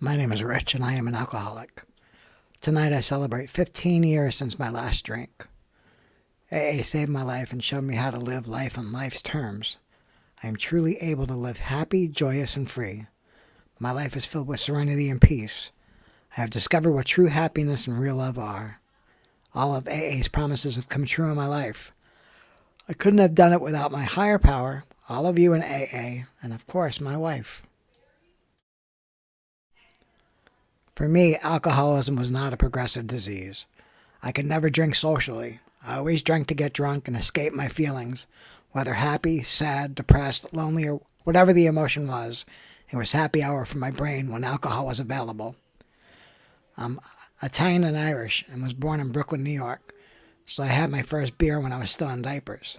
My name is Rich and I am an alcoholic. Tonight I celebrate 15 years since my last drink. AA saved my life and showed me how to live life on life's terms. I am truly able to live happy, joyous, and free. My life is filled with serenity and peace. I have discovered what true happiness and real love are. All of AA's promises have come true in my life. I couldn't have done it without my higher power, all of you in AA, and of course my wife. For me, alcoholism was not a progressive disease. I could never drink socially. I always drank to get drunk and escape my feelings, whether happy, sad, depressed, lonely, or whatever the emotion was. It was happy hour for my brain when alcohol was available. I'm Italian and Irish and was born in Brooklyn, New York, so I had my first beer when I was still in diapers.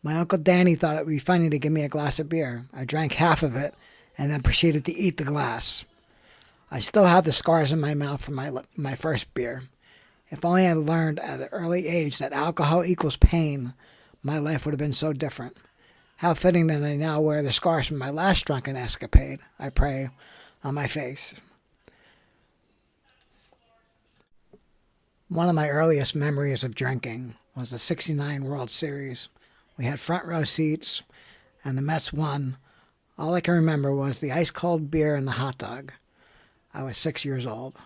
My Uncle Danny thought it would be funny to give me a glass of beer. I drank half of it and then proceeded to eat the glass. I still have the scars in my mouth from my first beer. If only I had learned at an early age that alcohol equals pain, my life would have been so different. How fitting that I now wear the scars from my last drunken escapade, I pray, on my face. One of my earliest memories of drinking was the '69 World Series. We had front row seats, and the Mets won. All I can remember was the ice-cold beer and the hot dog. I was 6 years old.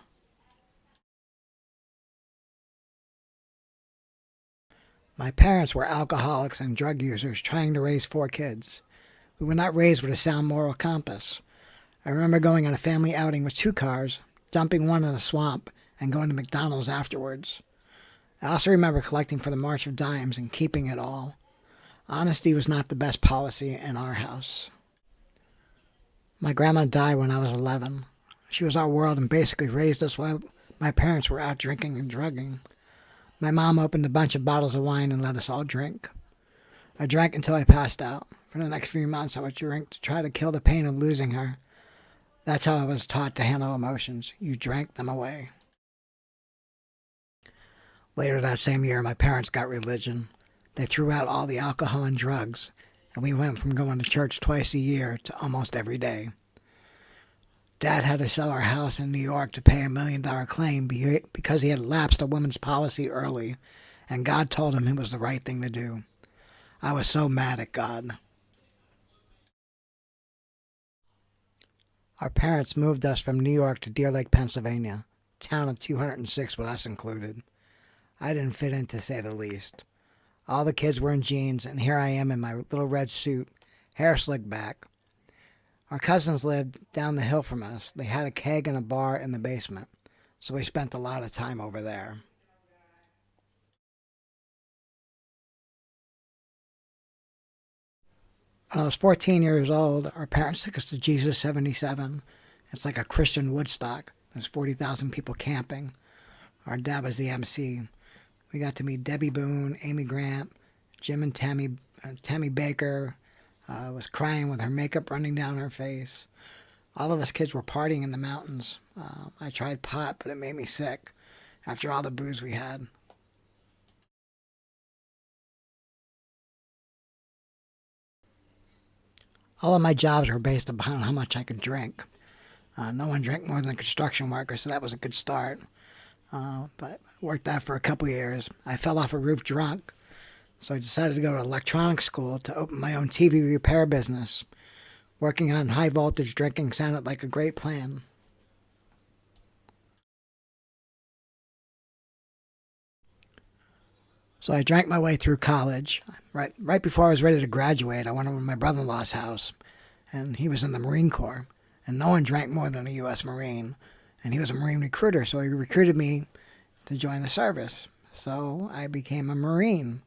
My parents were alcoholics and drug users trying to raise 4 kids. We were not raised with a sound moral compass. I remember going on a family outing with 2 cars, dumping one in a swamp, and going to McDonald's afterwards. I also remember collecting for the March of Dimes and keeping it all. Honesty was not the best policy in our house. My grandma died when I was 11. She was our world and basically raised us while my parents were out drinking and drugging. My mom opened a bunch of bottles of wine and let us all drink. I drank until I passed out. For the next few months, I would drink to try to kill the pain of losing her. That's how I was taught to handle emotions. You drank them away. Later that same year, my parents got religion. They threw out all the alcohol and drugs, and we went from going to church twice a year to almost every day. Dad had to sell our house in New York to pay $1 million claim because he had lapsed a woman's policy early, and God told him it was the right thing to do. I was so mad at God. Our parents moved us from New York to Deer Lake, Pennsylvania, a town of 206 with us included. I didn't fit in, to say the least. All the kids were in jeans, and here I am in my little red suit, hair slicked back. Our cousins lived down the hill from us. They had a keg and a bar in the basement, so we spent a lot of time over there. When I was 14 years old, our parents took us to Jesus 77. It's like a Christian Woodstock. There's 40,000 people camping. Our dad was the MC. We got to meet Debbie Boone, Amy Grant, Jim and Tammy Baker. Was crying with her makeup running down her face. All of us kids were partying in the mountains. I tried pot, but it made me sick after all the booze we had. All of my jobs were based upon how much I could drink. No one drank more than a construction worker, so that was a good start. But I worked that for a couple years. I fell off a roof drunk, so I decided to go to electronics school to open my own TV repair business. Working on high voltage drinking sounded like a great plan. So I drank my way through college. Right before I was ready to graduate, I went over to my brother-in-law's house, and he was in the Marine Corps, and no one drank more than a U.S. Marine. And he was a Marine recruiter, so he recruited me to join the service. So I became a Marine.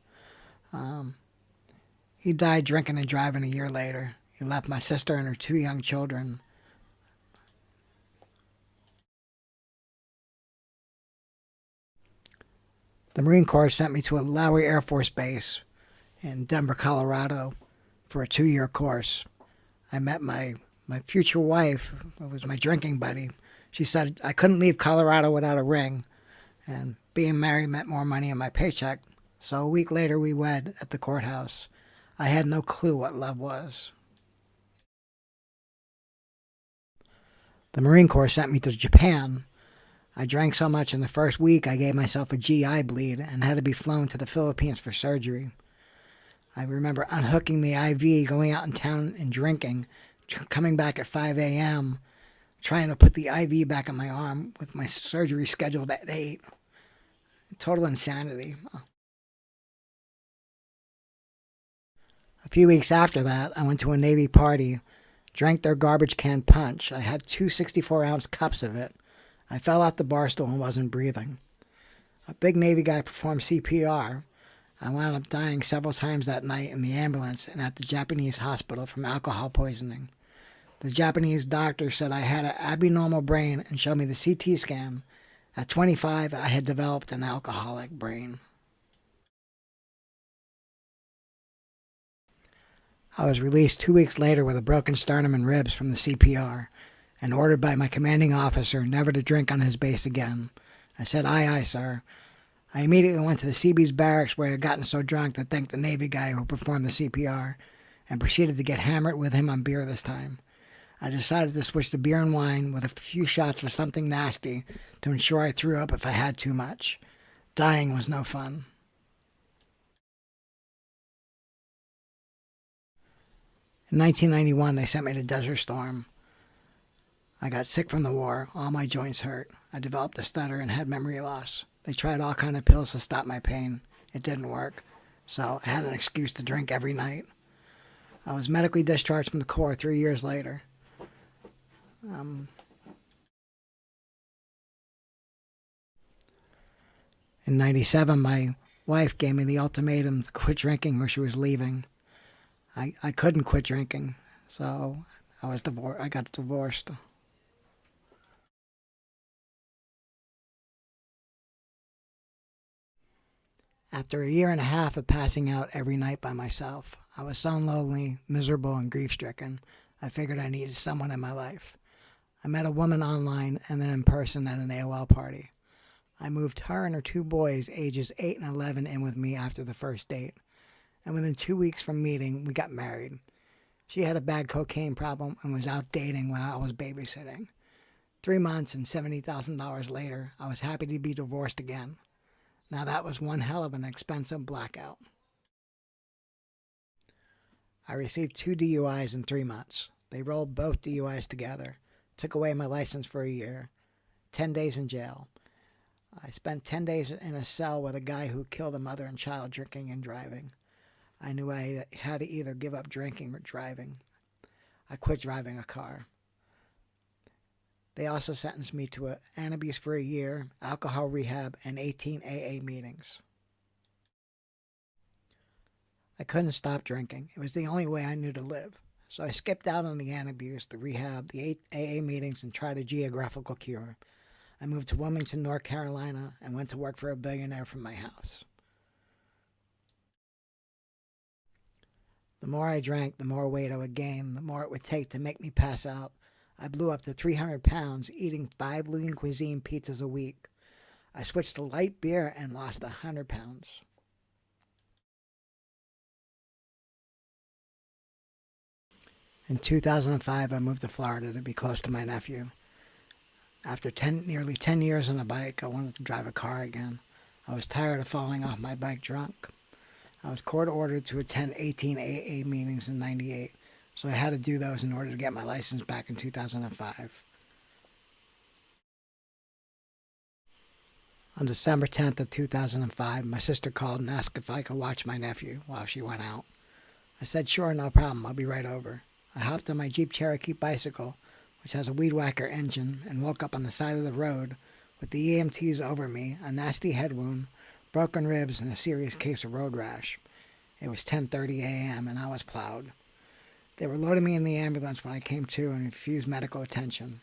He died drinking and driving a year later. He left my sister and her 2 young children. The Marine Corps sent me to a Lowry Air Force Base in Denver, Colorado for a 2-year course. I met my future wife, who was my drinking buddy. She said I couldn't leave Colorado without a ring, and being married meant more money in my paycheck. So a week later we wed at the courthouse. I had no clue what love was. The Marine Corps sent me to Japan. I drank so much in the first week I gave myself a GI bleed and had to be flown to the Philippines for surgery. I remember unhooking the IV, going out in town and drinking, coming back at 5 a.m., trying to put the IV back in my arm with my surgery scheduled at 8. Total insanity. A few weeks after that, I went to a Navy party, drank their garbage can punch. I had two 64-ounce cups of it. I fell off the bar stool and wasn't breathing. A big Navy guy performed CPR. I wound up dying several times that night in the ambulance and at the Japanese hospital from alcohol poisoning. The Japanese doctor said I had an abnormal brain and showed me the CT scan. At 25, I had developed an alcoholic brain. I was released 2 weeks later with a broken sternum and ribs from the CPR and ordered by my commanding officer never to drink on his base again. I said, "Aye, aye, sir." I immediately went to the Seabees barracks where I had gotten so drunk to thank the Navy guy who performed the CPR and proceeded to get hammered with him on beer this time. I decided to switch to beer and wine with a few shots of something nasty to ensure I threw up if I had too much. Dying was no fun. In 1991, they sent me to Desert Storm. I got sick from the war. All my joints hurt. I developed a stutter and had memory loss. They tried all kind of pills to stop my pain. It didn't work, so I had an excuse to drink every night. I was medically discharged from the Corps 3 years later. In 97, my wife gave me the ultimatum to quit drinking when she was leaving. I couldn't quit drinking, so I got divorced. After a year and a half of passing out every night by myself, I was so lonely, miserable, and grief-stricken, I figured I needed someone in my life. I met a woman online and then in person at an AOL party. I moved her and her 2 boys, ages 8 and 11, in with me after the first date. And within 2 weeks from meeting, we got married. She had a bad cocaine problem and was out dating while I was babysitting. 3 months and $70,000 later, I was happy to be divorced again. Now that was one hell of an expensive blackout. I received 2 DUIs in 3 months. They rolled both DUIs together, took away my license for a year, 10 days in jail. I spent 10 days in a cell with a guy who killed a mother and child drinking and driving. I knew I had to either give up drinking or driving. I quit driving a car. They also sentenced me to antabuse for a year, alcohol rehab, and 18 AA meetings. I couldn't stop drinking. It was the only way I knew to live. So I skipped out on the antabuse, the rehab, the 8 AA meetings, and tried a geographical cure. I moved to Wilmington, North Carolina, and went to work for a billionaire from my house. The more I drank, the more weight I would gain, the more it would take to make me pass out. I blew up to 300 pounds, eating 5 lean cuisine pizzas a week. I switched to light beer and lost 100 pounds. In 2005, I moved to Florida to be close to my nephew. After nearly 10 years on a bike, I wanted to drive a car again. I was tired of falling off my bike drunk. I was court-ordered to attend 18 AA meetings in '98, so I had to do those in order to get my license back in 2005. On December 10th of 2005, my sister called and asked if I could watch my nephew while she went out. I said, "Sure, no problem, I'll be right over." I hopped on my Jeep Cherokee bicycle, which has a weed whacker engine, and woke up on the side of the road with the EMTs over me, a nasty head wound, broken ribs, and a serious case of road rash. It was 10:30 a.m. and I was plowed. They were loading me in the ambulance when I came to and refused medical attention.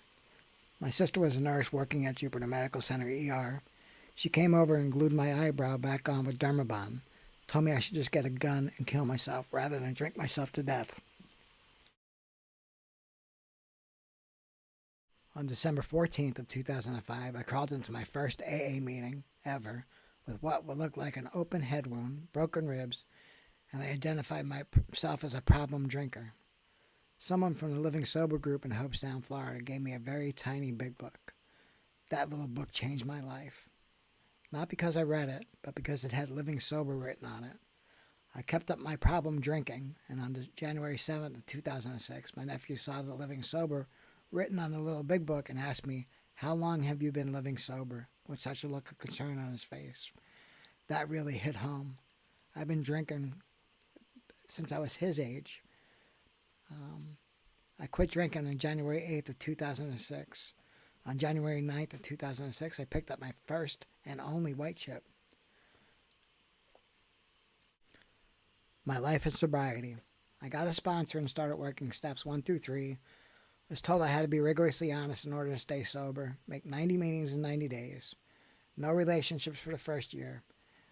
My sister was a nurse working at Jupiter Medical Center ER. She came over and glued my eyebrow back on with Dermabond, told me I should just get a gun and kill myself rather than drink myself to death. On December 14th of 2005, I crawled into my first AA meeting ever with what would look like an open head wound, broken ribs, and I identified myself as a problem drinker. Someone from the Living Sober group in Hopestown, Florida, gave me a very tiny big book. That little book changed my life. Not because I read it, but because it had Living Sober written on it. I kept up my problem drinking, and on January 7th of 2006, my nephew saw the Living Sober written on the little big book and asked me, "How long have you been living sober?" with such a look of concern on his face. That really hit home. I've been drinking since I was his age. I quit drinking on January 8th of 2006. On January 9th of 2006, I picked up my first and only white chip. My life in sobriety. I got a sponsor and started working steps 1 through 3. Was told I had to be rigorously honest in order to stay sober, make 90 meetings in 90 days. No relationships for the first year.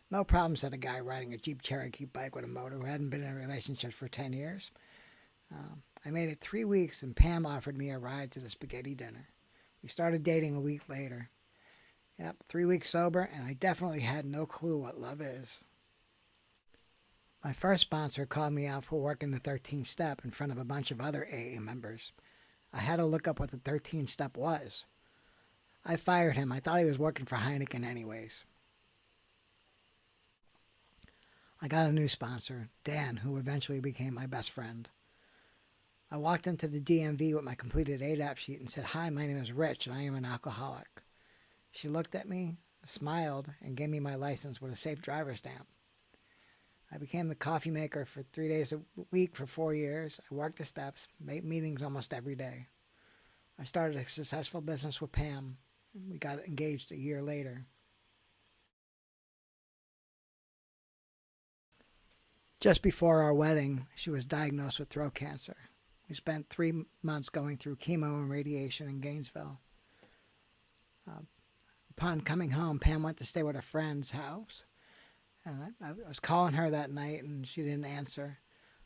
No problem, said a guy riding a Jeep Cherokee bike with a motor who hadn't been in a relationship for 10 years. I made it 3 weeks, and Pam offered me a ride to the spaghetti dinner. We started dating a week later. Yep, 3 weeks sober, and I definitely had no clue what love is. My first sponsor called me out for working the 13th step in front of a bunch of other AA members. I had to look up what the 13th step was. I fired him. I thought he was working for Heineken anyways. I got a new sponsor, Dan, who eventually became my best friend. I walked into the DMV with my completed ADAP sheet and said, "Hi, my name is Rich, and I am an alcoholic." She looked at me, smiled, and gave me my license with a safe driver stamp. I became the coffee maker for 3 days a week for 4 years. I worked the steps, made meetings almost every day. I started a successful business with Pam. We got engaged a year later. Just before our wedding, she was diagnosed with throat cancer. We spent 3 months going through chemo and radiation in Gainesville. Upon coming home, Pam went to stay with a friend's house. And I was calling her that night, and she didn't answer.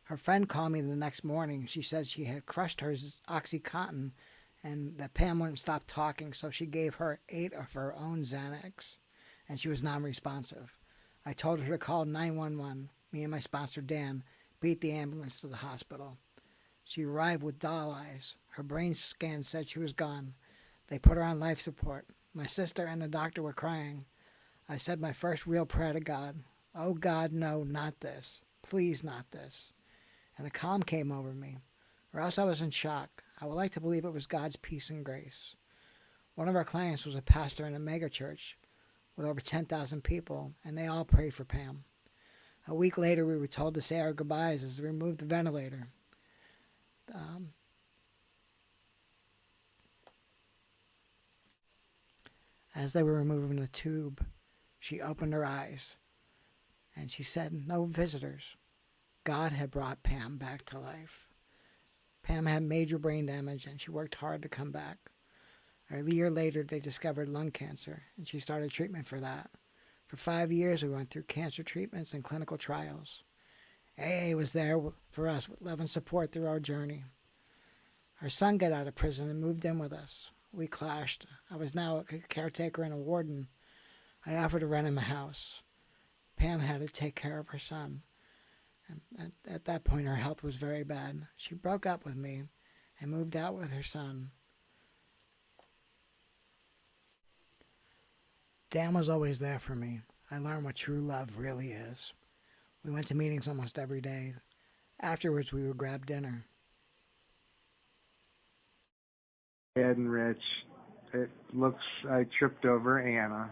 Her friend called me the next morning. She said she had crushed her OxyContin, and that Pam wouldn't stop talking, so she gave her 8 of her own Xanax, and she was non-responsive. I told her to call 911. Me and my sponsor, Dan, beat the ambulance to the hospital. She arrived with doll eyes. Her brain scan said she was gone. They put her on life support. My sister and the doctor were crying. I said my first real prayer to God. "Oh God, no, not this. Please not this." And a calm came over me, or else I was in shock. I would like to believe it was God's peace and grace. One of our clients was a pastor in a mega church with over 10,000 people, and they all prayed for Pam. A week later, we were told to say our goodbyes as they removed the ventilator. As they were removing the tube, she opened her eyes, and she said, "No visitors." God had brought Pam back to life. Pam had major brain damage, and she worked hard to come back. A year later, they discovered lung cancer, and she started treatment for that. For 5 years, we went through cancer treatments and clinical trials. AA was there for us with love and support through our journey. Her son got out of prison and moved in with us. We clashed. I was now a caretaker and a warden. I offered to rent him a house. Pam had to take care of her son. And at that point, her health was very bad. She broke up with me and moved out with her son. Dan was always there for me. I learned what true love really is. We went to meetings almost every day. Afterwards, we would grab dinner. Ed and Rich, I tripped over Anna,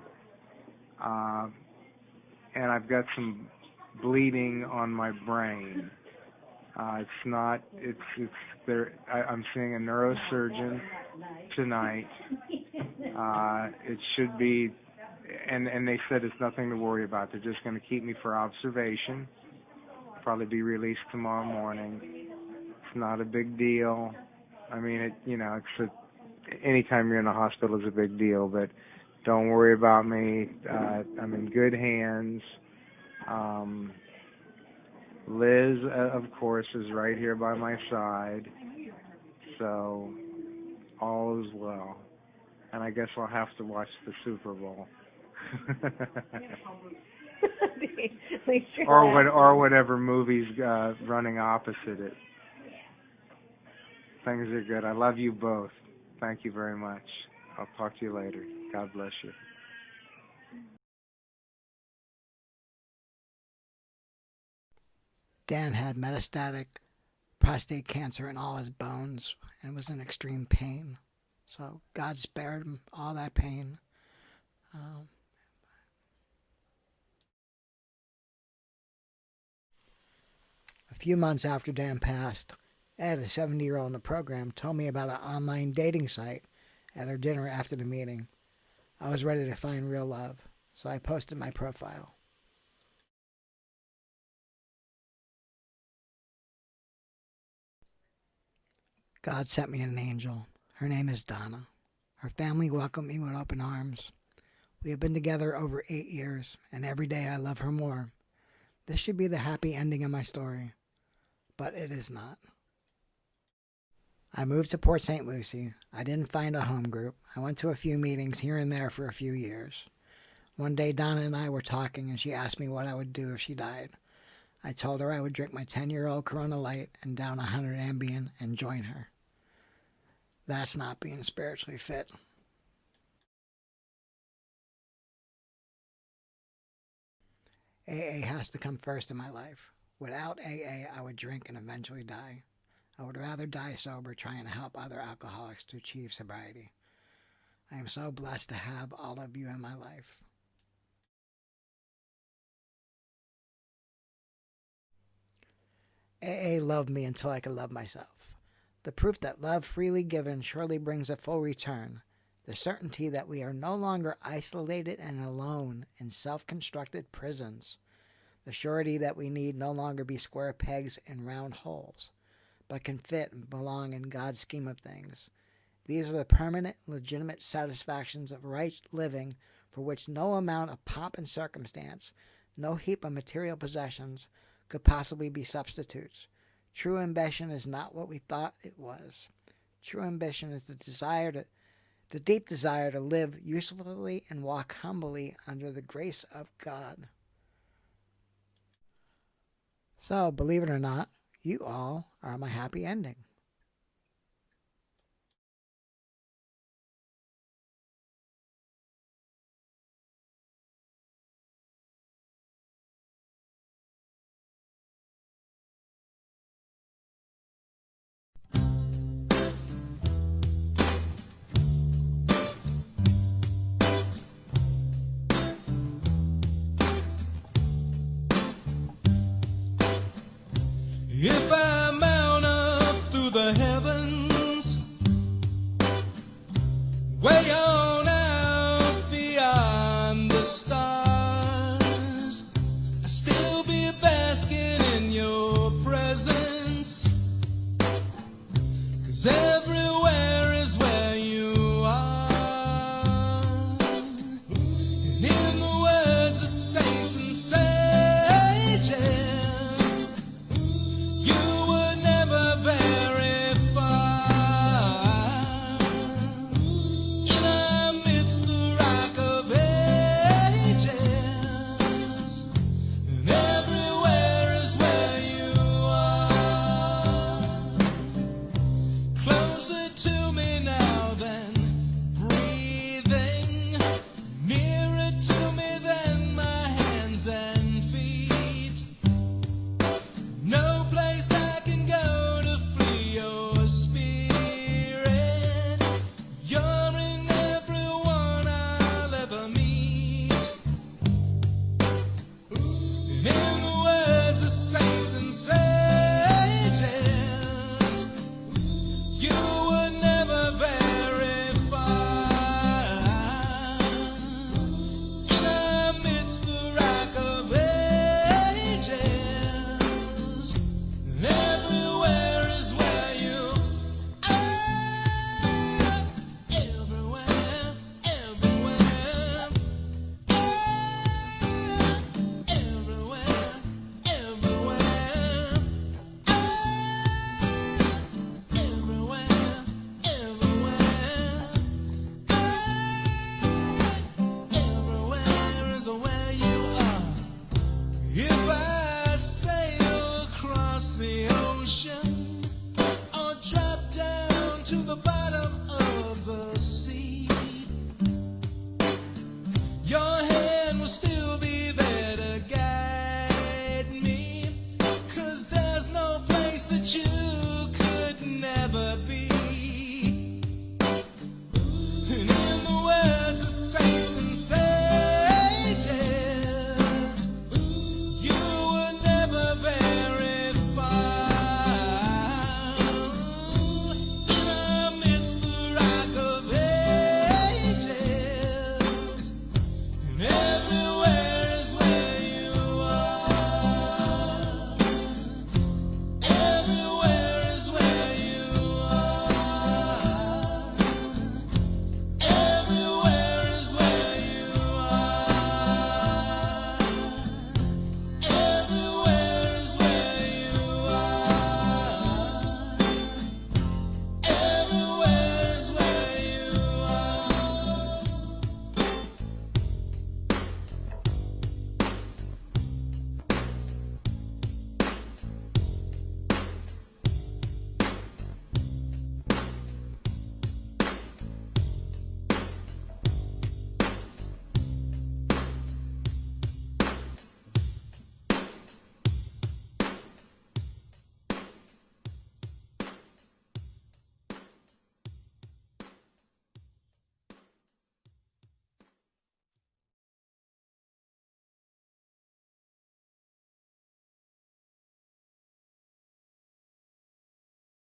and I've got some bleeding on my brain. It's there. I'm seeing a neurosurgeon tonight. It should be, and they said it's nothing to worry about. They're just going to keep me for observation. Probably be released tomorrow morning. It's not a big deal. I mean, anytime you're in a hospital is a big deal, but don't worry about me. I'm in good hands. Liz, of course, is right here by my side, so all is well. And I guess I'll have to watch the Super Bowl. or whatever movie's running opposite it. Things are good. I love you both. Thank you very much. I'll talk to you later. God bless you. Dan had metastatic prostate cancer in all his bones and was in extreme pain. So God spared him all that pain. A few months after Dan passed, Ed, a 70-year-old in the program, told me about an online dating site at our dinner after the meeting. I was ready to find real love, so I posted my profile. God sent me an angel. Her name is Donna. Her family welcomed me with open arms. We have been together over 8 years, and every day I love her more. This should be the happy ending of my story, but it is not. I moved to Port St. Lucie. I didn't find a home group. I went to a few meetings here and there for a few years. One day Donna and I were talking, and she asked me what I would do if she died. I told her I would drink my 10-year-old Corona Light and down 100 Ambien and join her. That's not being spiritually fit. AA has to come first in my life. Without AA, I would drink and eventually die. I would rather die sober trying to help other alcoholics to achieve sobriety. I am so blessed to have all of you in my life. AA loved me until I could love myself. The proof that love freely given surely brings a full return. The certainty that we are no longer isolated and alone in self-constructed prisons. The surety that we need no longer be square pegs in round holes, but can fit and belong in God's scheme of things. These are the permanent, legitimate satisfactions of right living for which no amount of pomp and circumstance, no heap of material possessions could possibly be substitutes. True ambition is not what we thought it was. True ambition is the deep desire to live usefully and walk humbly under the grace of God. So, believe it or not, you all are my happy ending. If I mount up through the heavens, way up